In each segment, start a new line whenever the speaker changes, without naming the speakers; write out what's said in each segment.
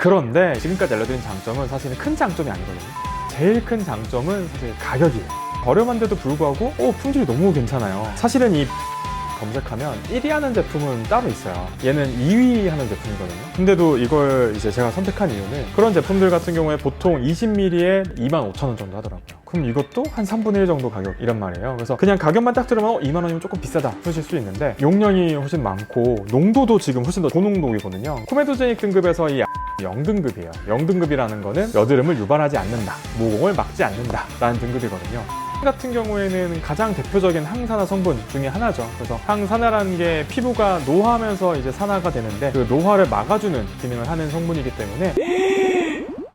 그런데 지금까지 알려드린 장점은 사실은 큰 장점이 아니거든요. 제일 큰 장점은 사실 가격이에요. 저렴한데도 불구하고 품질이 너무 괜찮아요. 사실은 이 검색하면 1위 하는 제품은 따로 있어요. 얘는 2위 하는 제품이거든요. 근데도 이걸 이제 제가 선택한 이유는 그런 제품들 같은 경우에 보통 20ml에 25,000원 정도 하더라고요. 그럼 이것도 한 3분의 1 정도 가격 이란 말이에요. 그래서 그냥 가격만 딱 들으면 2만 원이면 조금 비싸다 하실 수 있는데 용량이 훨씬 많고 농도도 지금 훨씬 더 고농도이거든요. 코메도제닉 등급에서 이 0등급이에요. 0등급이라는 거는 여드름을 유발하지 않는다, 모공을 막지 않는다 라는 등급이거든요. 같은 경우에는 가장 대표적인 항산화 성분 중에 하나죠. 그래서 항산화라는 게 피부가 노화하면서 이제 산화가 되는데 그 노화를 막아주는 기능을 하는 성분이기 때문에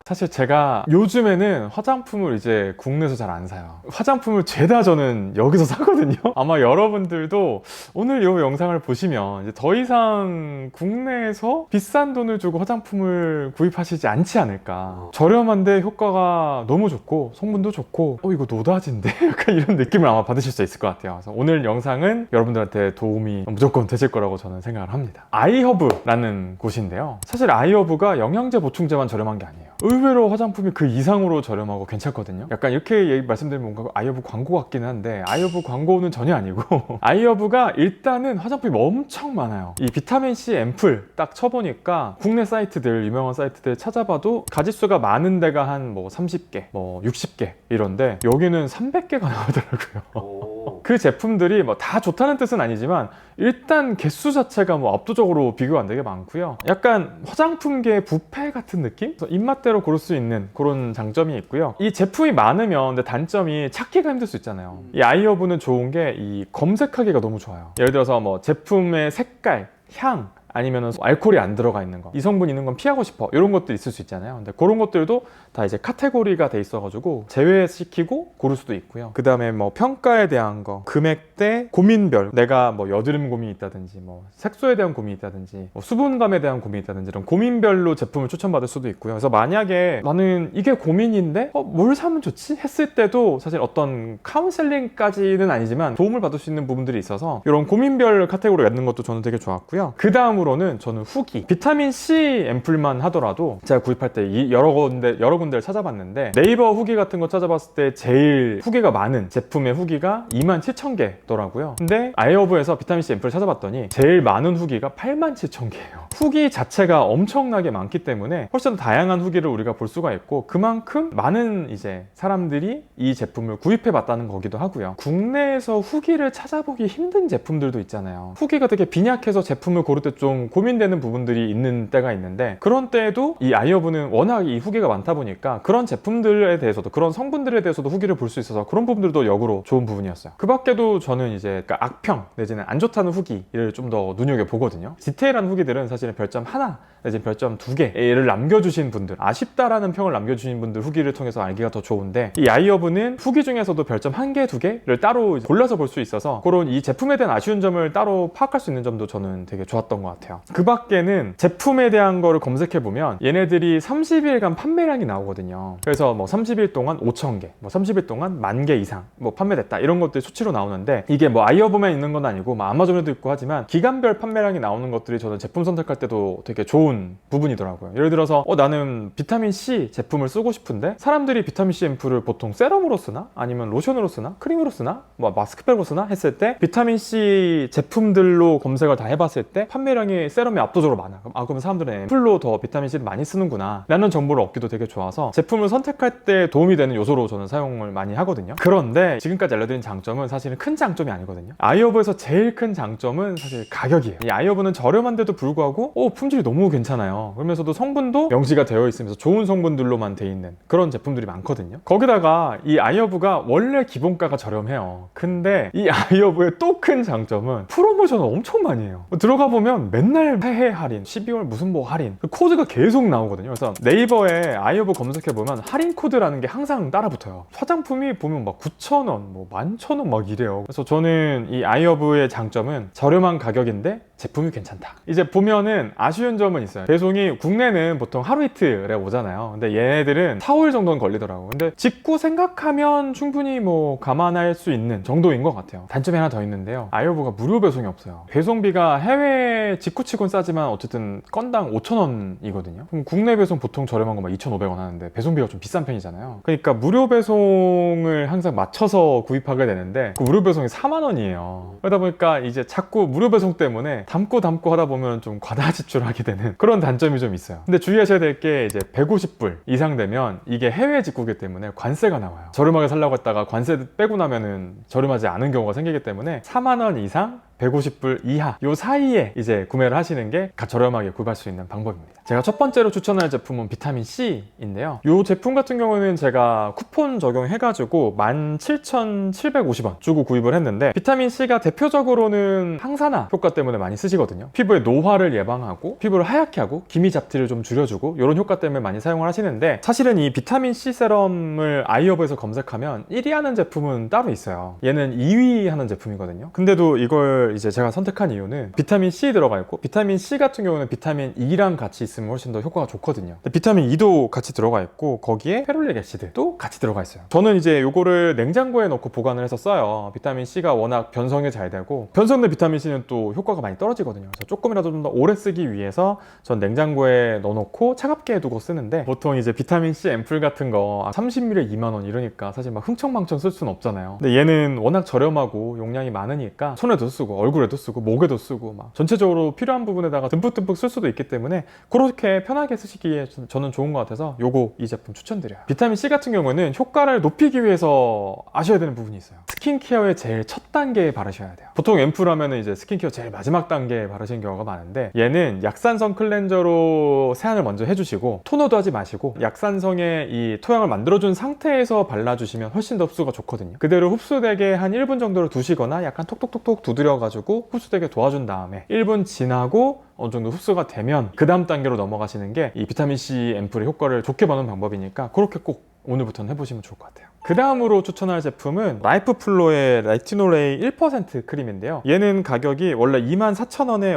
사실 제가 요즘에는 화장품을 이제 국내에서 잘 안 사요. 화장품을 죄다 저는 여기서 사거든요. 아마 여러분들도 오늘 이 영상을 보시면 이제 더 이상 국내에서 비싼 돈을 주고 화장품을 구입하시지 않지 않을까. 저렴한데 효과가 너무 좋고 성분도 좋고 이거 노다지인데? 약간 이런 느낌을 아마 받으실 수 있을 것 같아요. 그래서 오늘 영상은 여러분들한테 도움이 무조건 되실 거라고 저는 생각을 합니다. 아이허브라는 곳인데요. 사실 아이허브가 영양제 보충제만 저렴한 게 아니에요. 의외로 화장품이 그 이상으로 저렴하고 괜찮거든요. 약간 이렇게 말씀드리면 뭔가 아이허브 광고 같기는 한데 아이허브 광고는 전혀 아니고 아이허브가 일단은 화장품이 엄청 많아요. 이 비타민C 앰플 딱 쳐보니까 국내 사이트들, 유명한 사이트들 찾아봐도 가짓수가 많은 데가 한 30개, 60개 이런데 여기는 300개가 나오더라고요. 그 제품들이 다 좋다는 뜻은 아니지만 일단 개수 자체가 압도적으로 비교가 안 되게 많고요. 약간 화장품계 뷔페 같은 느낌? 입맛대로 고를 수 있는 그런 장점이 있고요. 이 제품이 많으면 근데 단점이 찾기가 힘들 수 있잖아요. 이 아이허브는 좋은 게 이 검색하기가 너무 좋아요. 예를 들어서 제품의 색깔, 향, 아니면은 알코올이 안 들어가 있는 거, 이 성분 있는 건 피하고 싶어, 이런 것도 있을 수 있잖아요. 근데 그런 것들도 다 이제 카테고리가 돼 있어가지고 제외시키고 고를 수도 있고요. 그 다음에 평가에 대한 거, 금액대, 고민별, 내가 여드름 고민이 있다든지 색소에 대한 고민이 있다든지 수분감에 대한 고민이 있다든지 이런 고민별로 제품을 추천받을 수도 있고요. 그래서 만약에 나는 이게 고민인데 뭘 사면 좋지? 했을 때도 사실 어떤 카운셀링까지는 아니지만 도움을 받을 수 있는 부분들이 있어서 이런 고민별 카테고리가 있는 것도 저는 되게 좋았고요. 그 다음으로는 저는 후기, 비타민C 앰플만 하더라도 제가 구입할 때 여러 군데를 찾아봤는데 네이버 후기 같은 거 찾아봤을 때 제일 후기가 많은 제품의 후기가 27,000개더라고요. 근데 아이허브에서 비타민C 앰플을 찾아봤더니 제일 많은 후기가 87,000개예요. 후기 자체가 엄청나게 많기 때문에 훨씬 더 다양한 후기를 우리가 볼 수가 있고 그만큼 많은 이제 사람들이 이 제품을 구입해 봤다는 거기도 하고요. 국내에서 후기를 찾아보기 힘든 제품들도 있잖아요. 후기가 되게 빈약해서 제품을 고를 때 좀 고민되는 부분들이 있는 때가 있는데 그런 때에도 이 아이허브는 워낙 이 후기가 많다 보니까 그런 제품들에 대해서도 그런 성분들에 대해서도 후기를 볼 수 있어서 그런 부분들도 역으로 좋은 부분이었어요. 그 밖에도 저는 이제 악평 내지는 안 좋다는 후기를 좀 더 눈여겨보거든요. 디테일한 후기들은 사실은 별점 하나 내지는 별점 2개를 남겨주신 분들, 아쉽다라는 평을 남겨주신 분들 후기를 통해서 알기가 더 좋은데 이 아이허브는 후기 중에서도 별점 1개, 2개를 따로 골라서 볼 수 있어서 그런 이 제품에 대한 아쉬운 점을 따로 파악할 수 있는 점도 저는 되게 좋았던 것 같아요. 그 밖에는 제품에 대한 거를 검색해보면 얘네들이 30일간 판매량이 나오거든요. 그래서 30일 동안 5,000개, 30일 동안 10,000개 이상 판매됐다 이런 것들이 수치로 나오는데 이게 아이허브만 있는 건 아니고 아마존에도 있고 하지만 기간별 판매량이 나오는 것들이 저는 제품 선택할 때도 되게 좋은 부분이더라고요. 예를 들어서 나는 비타민C 제품을 쓰고 싶은데 사람들이 비타민C 앰플을 보통 세럼으로 쓰나? 아니면 로션으로 쓰나? 크림으로 쓰나? 마스크팩으로 쓰나? 했을 때 비타민C 제품들로 검색을 다 해봤을 때 판매량이 세럼이 압도적으로 많아. 그럼 사람들은 앰플로 더 비타민C를 많이 쓰는구나 라는 정보를 얻기도 되게 좋아서 제품을 선택할 때 도움이 되는 요소로 저는 사용을 많이 하거든요. 그런데 지금까지 알려드린 장점은 사실은 큰 장점이 아니거든요. 아이허브에서 제일 큰 장점은 사실 가격이에요. 이 아이허브는 저렴한데도 불구하고 품질이 너무 괜찮아요. 그러면서도 성분도 명시가 되어 있으면서 좋은 성분들로만 돼 있는 그런 제품들이 많거든요. 거기다가 이 아이허브가 원래 기본가가 저렴해요. 근데 이 아이허브의 또 큰 장점은 프로모션을 엄청 많이 해요. 들어가 보면 맨날 새해 할인, 12월 무슨 할인 코드가 계속 나오거든요. 그래서 네이버에 아이허브 검색해보면 할인 코드라는 게 항상 따라 붙어요. 화장품이 보면 9,000원, 11,000원 이래요. 그래서 저는 이 아이허브의 장점은 저렴한 가격인데 제품이 괜찮다. 이제 보면 하지만은 아쉬운 점은 있어요. 배송이 국내는 보통 하루 이틀에 오잖아요. 근데 얘네들은 4, 5일 정도는 걸리더라고. 근데 직구 생각하면 충분히 뭐 감안할 수 있는 정도인 것 같아요. 단점이 하나 더 있는데요. 아이오브가 무료 배송이 없어요. 배송비가 해외 직구치곤 싸지만 어쨌든 건당 5,000원이거든요. 그럼 국내 배송 보통 저렴한 거 막 2,500원 하는데 배송비가 좀 비싼 편이잖아요. 그러니까 무료 배송을 항상 맞춰서 구입하게 되는데 그 무료 배송이 4만 원이에요. 그러다 보니까 이제 자꾸 무료 배송 때문에 담고 하다 보면 좀 과다 지출하게 되는 그런 단점이 좀 있어요. 근데 주의하셔야 될 게 이제 150불 이상 되면 이게 해외 직구기 때문에 관세가 나와요. 저렴하게 살려고 했다가 관세 빼고 나면은 저렴하지 않은 경우가 생기기 때문에 4만 원 이상 150불 이하 요 사이에 이제 구매를 하시는 게 저렴하게 구입할 수 있는 방법입니다. 제가 첫 번째로 추천할 제품은 비타민C인데요. 이 제품 같은 경우는 제가 쿠폰 적용해가지고 17,750원 주고 구입을 했는데 비타민C가 대표적으로는 항산화 효과 때문에 많이 쓰시거든요. 피부의 노화를 예방하고 피부를 하얗게 하고 기미 잡티를 좀 줄여주고 이런 효과 때문에 많이 사용을 하시는데 사실은 이 비타민C 세럼을 아이허브에서 검색하면 1위 하는 제품은 따로 있어요. 얘는 2위 하는 제품이거든요. 근데도 이걸 이제 제가 선택한 이유는 비타민 C 들어가 있고 비타민 C 같은 경우는 비타민 E랑 같이 있으면 훨씬 더 효과가 좋거든요. 비타민 E도 같이 들어가 있고 거기에 페롤릭 애시드도 같이 들어가 있어요. 저는 이제 요거를 냉장고에 넣고 보관을 해서 써요. 비타민 C가 워낙 변성이 잘 되고 변성된 비타민 C는 또 효과가 많이 떨어지거든요. 그래서 조금이라도 좀 더 오래 쓰기 위해서 전 냉장고에 넣어놓고 차갑게 해두고 쓰는데 보통 이제 비타민 C 앰플 같은 거 30ml 2만 원 이러니까 사실 막 흥청망청 쓸 수는 없잖아요. 근데 얘는 워낙 저렴하고 용량이 많으니까 손에도 쓰고 얼굴에도 쓰고 목에도 쓰고 막 전체적으로 필요한 부분에다가 듬뿍듬뿍 쓸 수도 있기 때문에 그렇게 편하게 쓰시기에 저는 좋은 것 같아서 이 제품 추천드려요. 비타민C 같은 경우는 효과를 높이기 위해서 아셔야 되는 부분이 있어요. 스킨케어의 제일 첫 단계에 바르셔야 돼요. 보통 앰플 하면은 이제 스킨케어 제일 마지막 단계에 바르시는 경우가 많은데 얘는 약산성 클렌저로 세안을 먼저 해주시고 토너도 하지 마시고 약산성의 이 토양을 만들어준 상태에서 발라주시면 훨씬 더 흡수가 좋거든요. 그대로 흡수되게 한 1분 정도를 두시거나 약간 톡톡톡톡 두드려가지고 흡수되게 도와준 다음에 1분 지나고 어느 정도 흡수가 되면 그 다음 단계로 넘어가시는 게 이 비타민C 앰플의 효과를 좋게 보는 방법이니까 그렇게 꼭 오늘부터는 해보시면 좋을 것 같아요. 그 다음으로 추천할 제품은 라이프플로의 레티놀 A 1% 크림인데요. 얘는 가격이 원래 24,000원에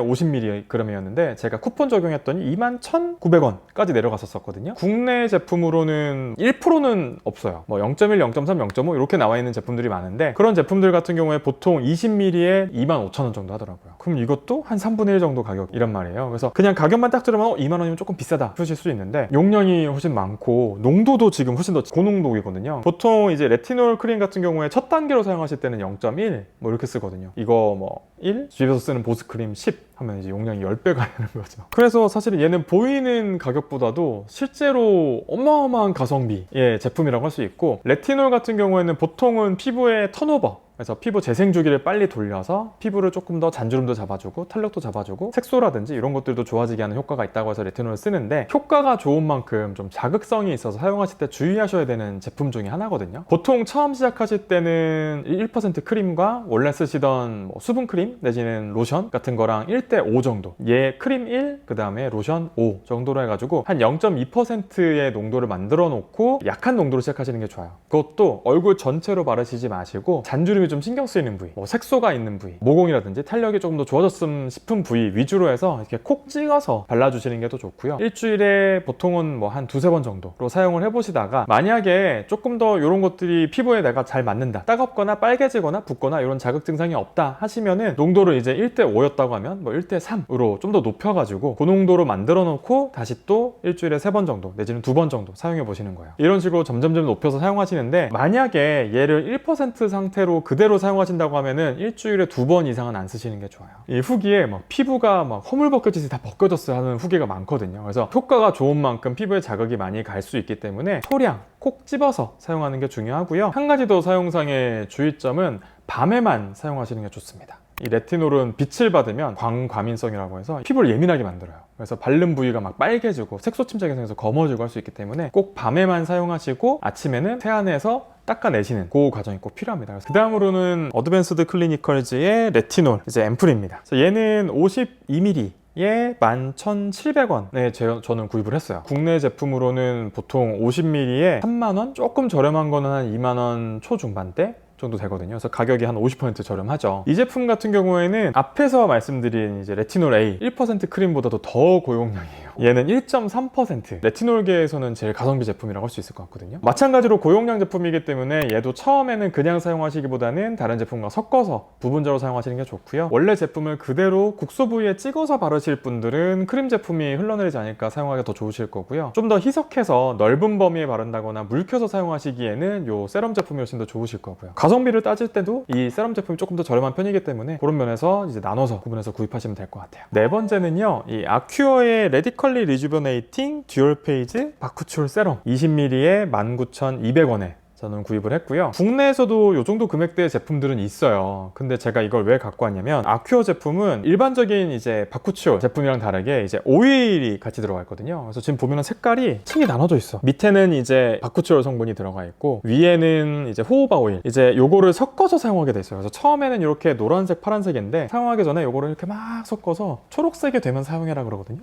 50mg이었는데 제가 쿠폰 적용했더니 21,900원까지 내려갔었거든요. 국내 제품으로는 1%는 없어요. 뭐 0.1, 0.3, 0.5 이렇게 나와 있는 제품들이 많은데 그런 제품들 같은 경우에 보통 20ml에 25,000원 정도 하더라고요. 그럼 이것도 한 3분의 1 정도 가격이란 말이에요. 그래서 그냥 가격만 딱 들으면 2만원이면 조금 비싸다 싶으실 수 있는데 용량이 훨씬 많고 농도도 지금 훨씬 더 고농도이거든요. 보통 이제 레티놀 크림 같은 경우에 첫 단계로 사용하실 때는 0.1 뭐 이렇게 쓰거든요. 이거 뭐 1? 집에서 쓰는 보습크림 10 하면 이제 용량이 10배가 되는 거죠. 그래서 사실은 얘는 보이는 가격보다도 실제로 어마어마한 가성비의 제품이라고 할 수 있고 레티놀 같은 경우에는 보통은 피부의 턴오버 그래서 피부 재생 주기를 빨리 돌려서 피부를 조금 더 잔주름도 잡아주고 탄력도 잡아주고 색소라든지 이런 것들도 좋아지게 하는 효과가 있다고 해서 레티놀을 쓰는데 효과가 좋은 만큼 좀 자극성이 있어서 사용하실 때 주의하셔야 되는 제품 중에 하나거든요. 보통 처음 시작하실 때는 1% 크림과 원래 쓰시던 뭐 수분크림 내지는 로션 같은 거랑 1:5 정도 얘 크림 1, 그 다음에 로션 5 정도로 해가지고 한 0.2%의 농도를 만들어 놓고 약한 농도로 시작하시는 게 좋아요. 그것도 얼굴 전체로 바르시지 마시고 잔주름이 좀 신경 쓰이는 부위, 뭐 색소가 있는 부위, 모공이라든지 탄력이 조금 더 좋아졌으면 싶은 부위 위주로 해서 이렇게 콕 찍어서 발라주시는 게 더 좋고요. 일주일에 보통은 뭐 한 2-3번 정도로 사용을 해보시다가 만약에 조금 더 이런 것들이 피부에 내가 잘 맞는다, 따갑거나 빨개지거나 붓거나 이런 자극 증상이 없다 하시면은 농도를 이제 1:5였다고 하면 뭐 1:3으로 좀 더 높여가지고 그 농도로 만들어 놓고 다시 또 일주일에 3번 정도 내지는 2번 정도 사용해 보시는 거예요. 이런 식으로 점점점 높여서 사용하시는데 만약에 얘를 1% 상태로 그대로 사용하신다고 하면은 일주일에 2번 이상은 안 쓰시는 게 좋아요. 이 후기에 막 피부가 막 허물벗겨지듯이 다 벗겨졌어요 하는 후기가 많거든요. 그래서 효과가 좋은 만큼 피부에 자극이 많이 갈 수 있기 때문에 소량 콕 집어서 사용하는 게 중요하고요. 한 가지 더 사용상의 주의점은 밤에만 사용하시는 게 좋습니다. 이 레티놀은 빛을 받으면 광과민성이라고 해서 피부를 예민하게 만들어요. 그래서 바른 부위가 막 빨개지고 색소 침착이 생겨서 검어지고 할 수 있기 때문에 꼭 밤에만 사용하시고 아침에는 세안해서 닦아내시는 그 과정이 꼭 필요합니다. 그 다음으로는 어드밴스드 클리니컬즈의 레티놀 이제 앰플입니다. 얘는 52ml 에 11,700원에 저는 구입을 했어요. 국내 제품으로는 보통 50ml에 3만원? 조금 저렴한 거는 한 2만원 초중반대? 정도 되거든요. 그래서 가격이 한 50% 저렴하죠. 이 제품 같은 경우에는 앞에서 말씀드린 이제 레티놀 A 1% 크림보다도 더 고용량이에요. 얘는 1.3%. 레티놀계에서는 제일 가성비 제품이라고 할 수 있을 것 같거든요. 마찬가지로 고용량 제품이기 때문에 얘도 처음에는 그냥 사용하시기보다는 다른 제품과 섞어서 부분적으로 사용하시는 게 좋고요. 원래 제품을 그대로 국소 부위에 찍어서 바르실 분들은 크림 제품이 흘러내리지 않을까 사용하기가 더 좋으실 거고요. 좀 더 희석해서 넓은 범위에 바른다거나 물켜서 사용하시기에는 요 세럼 제품이 훨씬 더 좋으실 거고요. 가성비를 따질 때도 이 세럼 제품이 조금 더 저렴한 편이기 때문에 그런 면에서 이제 나눠서 구분해서 구입하시면 될 것 같아요. 네 번째는요, 이 아큐어의 레디컬리 리주버네이팅 듀얼 페이지 바쿠치올 세럼 20ml에 19,200원에 저는 구입을 했고요. 국내에서도 이 정도 금액대의 제품들은 있어요. 근데 제가 이걸 왜 갖고 왔냐면 아큐어 제품은 일반적인 이제 바쿠치올 제품이랑 다르게 이제 오일이 같이 들어가 있거든요. 그래서 지금 보면은 색깔이 층이 나눠져 있어. 밑에는 이제 바쿠치올 성분이 들어가 있고 위에는 이제 호호바 오일. 이제 요거를 섞어서 사용하게 돼 있어요. 그래서 처음에는 이렇게 노란색, 파란색인데 사용하기 전에 요거를 이렇게 막 섞어서 초록색이 되면 사용해라 그러거든요.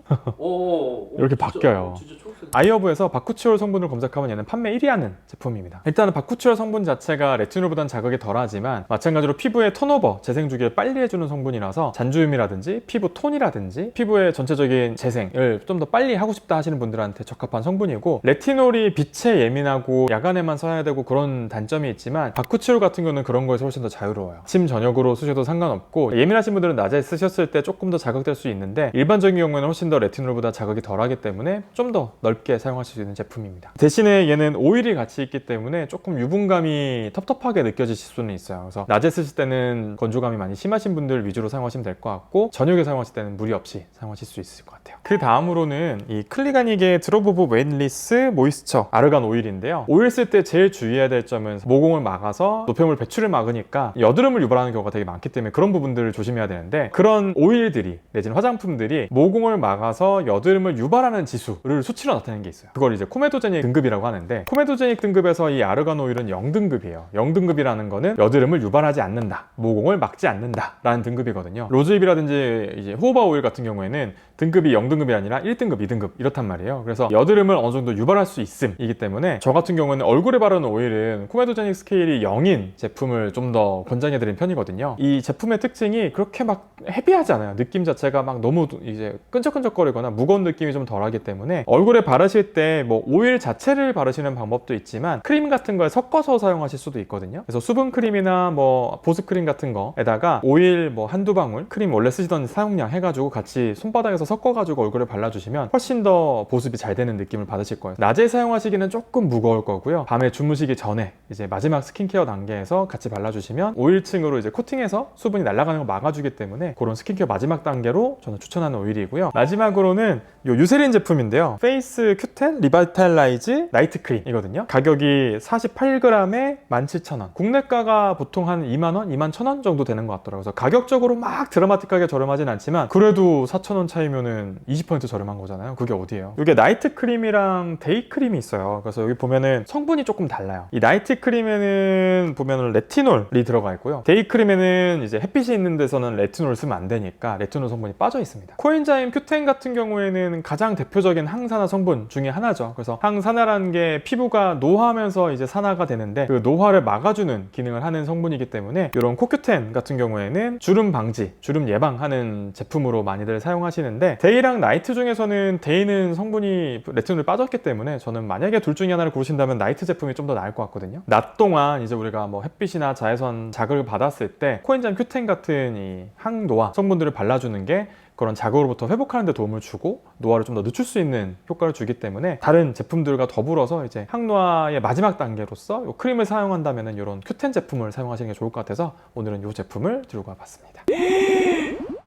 이렇게 진짜, 바뀌어요. 진짜 아이허브에서 바쿠치올 성분을 검색하면 얘는 판매 1위 하는 제품입니다. 일단 바쿠치올 성분 자체가 레티놀보다는 자극이 덜하지만 마찬가지로 피부의 턴오버, 재생 주기를 빨리 해주는 성분이라서 잔주름이라든지 피부 톤이라든지 피부의 전체적인 재생을 좀 더 빨리 하고 싶다 하시는 분들한테 적합한 성분이고, 레티놀이 빛에 예민하고 야간에만 써야 되고 그런 단점이 있지만 바쿠치올 같은 경우는 그런 거에서 훨씬 더 자유로워요. 아침 저녁으로 쓰셔도 상관없고, 예민하신 분들은 낮에 쓰셨을 때 조금 더 자극될 수 있는데 일반적인 경우에는 훨씬 더 레티놀보다 자극이 덜하기 때문에 좀 더 넓게 사용하실 수 있는 제품입니다. 대신에 얘는 오일이 같이 있기 때문에 조금 유분감이 텁텁하게 느껴지실 수는 있어요. 그래서 낮에 쓰실 때는 건조감이 많이 심하신 분들 위주로 사용하시면 될 것 같고, 저녁에 사용하실 때는 무리 없이 사용하실 수 있을 것 같아요. 그 다음으로는 이 클리가닉의 드롭 오브 웨이트리스 모이스처 아르간 오일인데요. 오일 쓸 때 제일 주의해야 될 점은 모공을 막아서 노폐물 배출을 막으니까 여드름을 유발하는 경우가 되게 많기 때문에 그런 부분들을 조심해야 되는데, 그런 오일들이 내지는 화장품들이 모공을 막아서 여드름을 유발하는 지수를 수치로 나타내는 게 있어요. 그걸 이제 코메도제닉 등급이라고 하는데, 코메도제닉 등급에서 이 아르간 오일은 0등급이에요. 0등급이라는 거는 여드름을 유발하지 않는다, 모공을 막지 않는다 라는 등급이거든요. 로즈힙이라든지 이제 호호바 오일 같은 경우에는 등급이 0등급이 아니라 1등급, 2등급 이렇단 말이에요. 그래서 여드름을 어느 정도 유발할 수 있음이기 때문에 저 같은 경우는 얼굴에 바르는 오일은 코메도제닉 스케일이 0인 제품을 좀 더 권장해드린 편이거든요. 이 제품의 특징이 그렇게 막 헤비하지 않아요. 느낌 자체가 막 너무 이제 끈적끈적거리거나 무거운 느낌이 좀 덜하기 때문에 얼굴에 바르실 때 뭐 오일 자체를 바르시는 방법도 있지만 크림 같은 걸 섞어서 사용하실 수도 있거든요. 그래서 수분 크림이나 뭐 보습 크림 같은 거에다가 오일 뭐 한두 방울, 크림 원래 쓰시던 사용량 해가지고 같이 손바닥에서 섞어가지고 얼굴에 발라주시면 훨씬 더 보습이 잘 되는 느낌을 받으실 거예요. 낮에 사용하시기는 조금 무거울 거고요. 밤에 주무시기 전에 이제 마지막 스킨케어 단계에서 같이 발라주시면 오일층으로 이제 코팅해서 수분이 날아가는 걸 막아주기 때문에 그런 스킨케어 마지막 단계로 저는 추천하는 오일이고요. 마지막으로는 요 유세린 제품인데요. 페이스 큐텐 리바탈라이즈 나이트 크림이거든요. 가격이 48g에 17,000원. 국내가가 보통 한 2만원, 21,000원 정도 되는 것 같더라고요. 그래서 가격적으로 막 드라마틱하게 저렴하진 않지만 그래도 4,000원 차이면은 20% 저렴한 거잖아요. 그게 어디예요? 이게 나이트 크림이랑 데이 크림이 있어요. 그래서 여기 보면은 성분이 조금 달라요. 이 나이트 크림에는 보면은 레티놀이 들어가 있고요. 데이 크림에는 이제 햇빛이 있는 데서는 레티놀을 쓰면 안 되니까 레티놀 성분이 빠져 있습니다. 코엔자임 큐텐 같은 경우에는 가장 대표적인 항산화 성분 중에 하나죠. 그래서 항산화라는 게 피부가 노화하면서 이제 산화가 되는데 그 노화를 막아주는 기능을 하는 성분이기 때문에 이런 코큐텐 같은 경우에는 주름 방지, 주름 예방하는 제품으로 많이들 사용하시는데, 데이랑 나이트 중에서는 데이는 성분이 레티놀이 빠졌기 때문에 저는 만약에 둘 중에 하나를 고르신다면 나이트 제품이 좀 더 나을 것 같거든요. 낮 동안 이제 우리가 뭐 햇빛이나 자외선 자극을 받았을 때 코엔자임 큐텐 같은 이 항노화 성분들을 발라주는 게 그런 자극으로부터 회복하는 데 도움을 주고 노화를 좀 더 늦출 수 있는 효과를 주기 때문에 다른 제품들과 더불어서 이제 항노화의 마지막 단계로서 이 크림을 사용한다면 이런 큐텐 제품을 사용하시는 게 좋을 것 같아서 오늘은 이 제품을 들고 와봤습니다.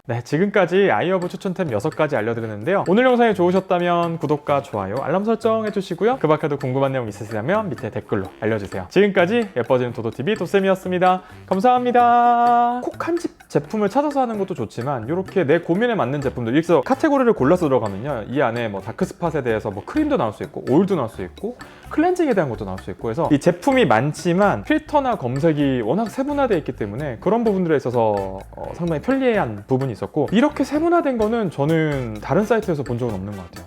네, 지금까지 아이허브 추천템 6가지 알려드렸는데요. 오늘 영상이 좋으셨다면 구독과 좋아요, 알람 설정 해주시고요. 그 밖에도 궁금한 내용 있으시다면 밑에 댓글로 알려주세요. 지금까지 예뻐지는 도도TV 도쌤이었습니다. 감사합니다. 콕 한 집 제품을 찾아서 하는 것도 좋지만 이렇게 내 고민에 맞는 제품들, 여기서 카테고리를 골라서 들어가면요, 이 안에 뭐 다크스팟에 대해서 뭐 크림도 나올 수 있고 오일도 나올 수 있고 클렌징에 대한 것도 나올 수 있고 해서 이 제품이 많지만 필터나 검색이 워낙 세분화되어 있기 때문에 그런 부분들에 있어서 상당히 편리한 부분이 있었고, 이렇게 세분화된 거는 저는 다른 사이트에서 본 적은 없는 것 같아요.